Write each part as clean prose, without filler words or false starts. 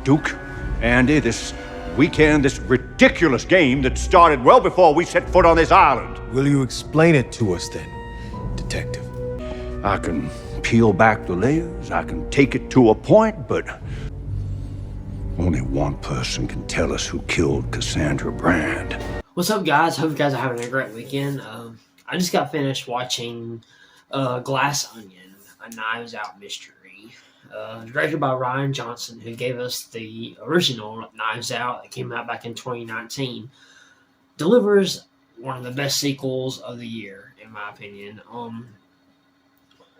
Duke, Andy, this weekend, this ridiculous game that started well before we set foot on this island. Will you explain it to us then, Detective? I can peel back the layers, I can take it to a point, but only one person can tell us who killed Cassandra Brand. What's up, guys? Hope you guys are having a great weekend. I just got finished watching Glass Onion, a Knives Out mystery. Directed by Rian Johnson, who gave us the original Knives Out that came out back in 2019. Delivers one of the best sequels of the year, in my opinion.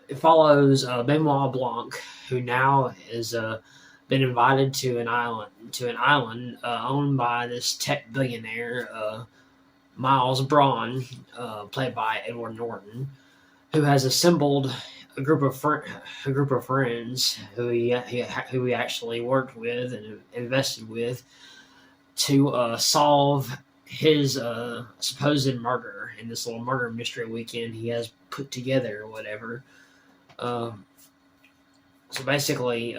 It follows Benoit Blanc, who now is been invited to an island owned by this tech billionaire, Miles Bron, played by Edward Norton, who has assembled a group of friends who he actually worked with and invested with to solve his supposed murder in this little murder mystery weekend he has put together or whatever. So basically,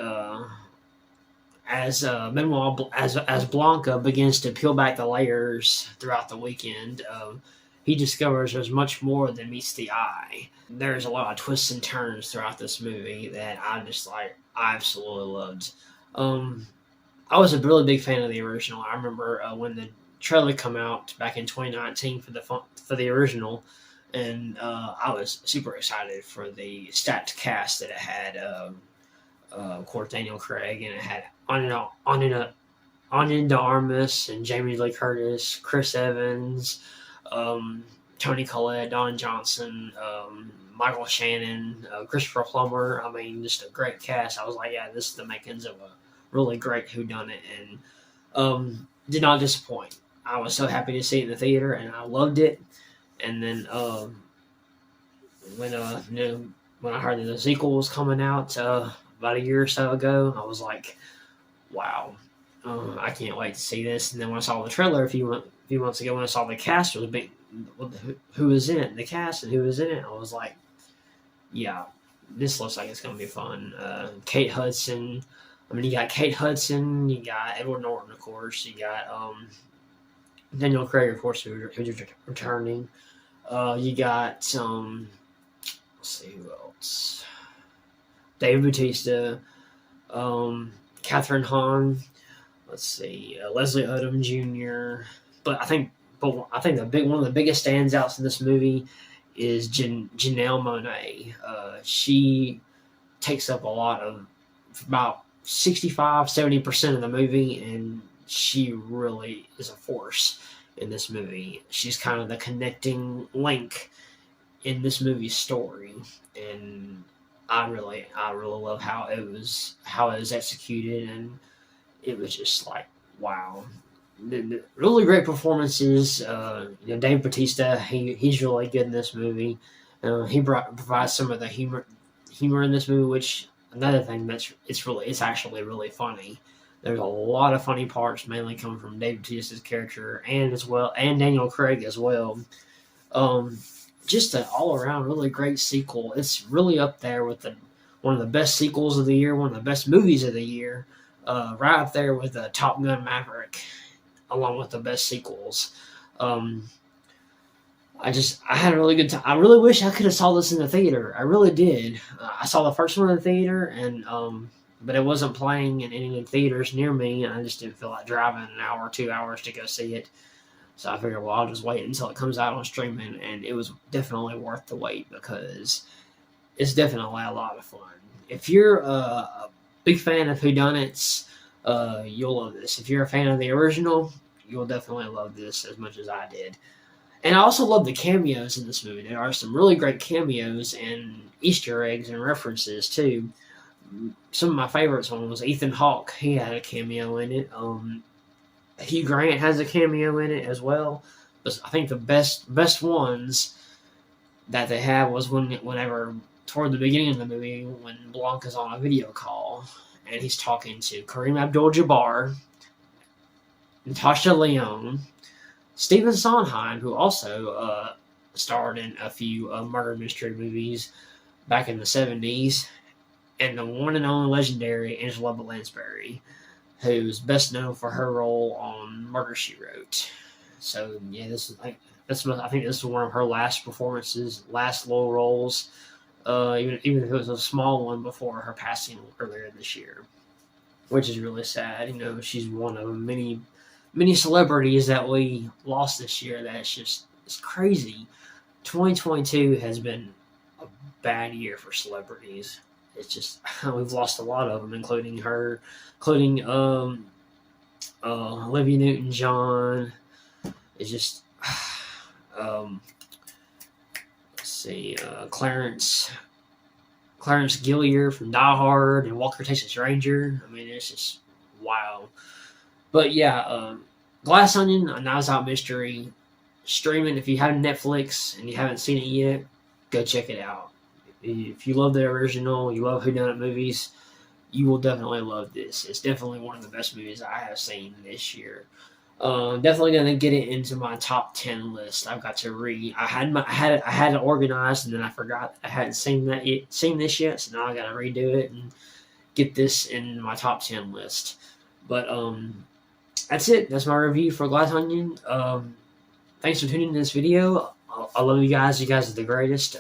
as Blanca begins to peel back the layers throughout the weekend, he discovers there's much more than meets the eye. There's a lot of twists and turns throughout this movie that I absolutely loved. I was a really big fan of the original. I remember when the trailer came out back in 2019 for the original, and I was super excited for the stacked cast that it had. Of course, Daniel Craig, and it had Ana de Armas and Jamie Lee Curtis, Chris Evans, Toni Collette, Don Johnson, Michael Shannon, Christopher Plummer. I mean, just a great cast. I was like, yeah, this is the makings of a really great whodunit, and did not disappoint. I was so happy to see it in the theater, and I loved it. And then when I heard that the sequel was coming out about a year or so ago, I was like, wow, I can't wait to see this. And then when I saw the trailer a few months ago, when I saw the cast was big, who was in it, the cast and who was in it, I was like, yeah, this looks like it's going to be fun. Kate Hudson. I mean, you got Kate Hudson, you got Edward Norton, of course, you got Daniel Craig, of course, who's returning. You got let's see who else. Dave Bautista, Kathyn Hahn. Let's see, Leslie Odom Jr. But I think one of the biggest standouts in this movie is Janelle Monae. She takes up a lot of about 65-70% of the movie, and she really is a force in this movie. She's kind of the connecting link in this movie's story, and I really love how it was executed, and it was just like, wow. Really great performances. Dave Bautista, he's really good in this movie. He provides some of the humor in this movie, which another thing it's actually really funny. There's a lot of funny parts, mainly coming from Dave Bautista's character and Daniel Craig as well. Just an all-around really great sequel. It's really up there with one of the best sequels of the year, one of the best movies of the year, right up there with Top Gun Maverick, along with the best sequels. I had a really good time. I really wish I could have saw this in the theater. I really did. I saw the first one in the theater, and but it wasn't playing in any of the theaters near me, and I just didn't feel like driving an hour or 2 hours to go see it. So I figured, well, I'll just wait until it comes out on streaming, and it was definitely worth the wait because it's definitely a lot of fun. If you're a big fan of whodunits, you'll love this. If you're a fan of the original, you'll definitely love this as much as I did. And I also love the cameos in this movie. There are some really great cameos and Easter eggs and references, too. Some of my favorites was Ethan Hawke. He had a cameo in it. Hugh Grant has a cameo in it as well. But I think the best ones that they have was whenever toward the beginning of the movie when Blanc is on a video call and he's talking to Kareem Abdul-Jabbar, Natasha Lyonne, Stephen Sondheim, who also starred in a few murder mystery movies back in the 70s, and the one and only legendary Angela Lansbury, who's best known for her role on Murder, She Wrote. So yeah, I think this is one of her last performances, last low roles. Even if it was a small one before her passing earlier this year, which is really sad. She's one of many celebrities that we lost this year. It's crazy. 2022 has been a bad year for celebrities. It's just we've lost a lot of them, including her, including Olivia Newton-John. It's just let's see, Clarence Gillier from Die Hard and Walker Texas Ranger. I mean, it's just wild. But yeah, Glass Onion, a Knives Out mystery, streaming. If you have Netflix and you haven't seen it yet, go check it out. If you love the original, you love whodunit movies, you will definitely love this. It's definitely one of the best movies I have seen this year. Definitely gonna get it into my top 10 list. I've got to read. I had it organized, and then I forgot I hadn't seen this yet. So now I gotta redo it and get this in my top 10 list. But that's it. That's my review for Glass Onion. Thanks for tuning in this video. I love you guys. You guys are the greatest.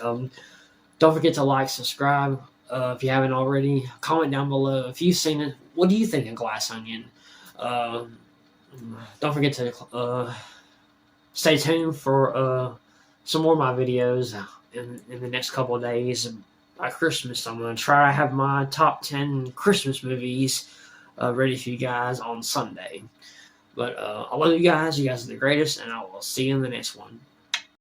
Don't forget to like, subscribe if you haven't already. Comment down below if you've seen it. What do you think of Glass Onion? Don't forget to stay tuned for some more of my videos in the next couple of days. By Christmas, I'm going to try to have my top 10 Christmas movies ready for you guys on Sunday. But I love you guys. You guys are the greatest, and I will see you in the next one.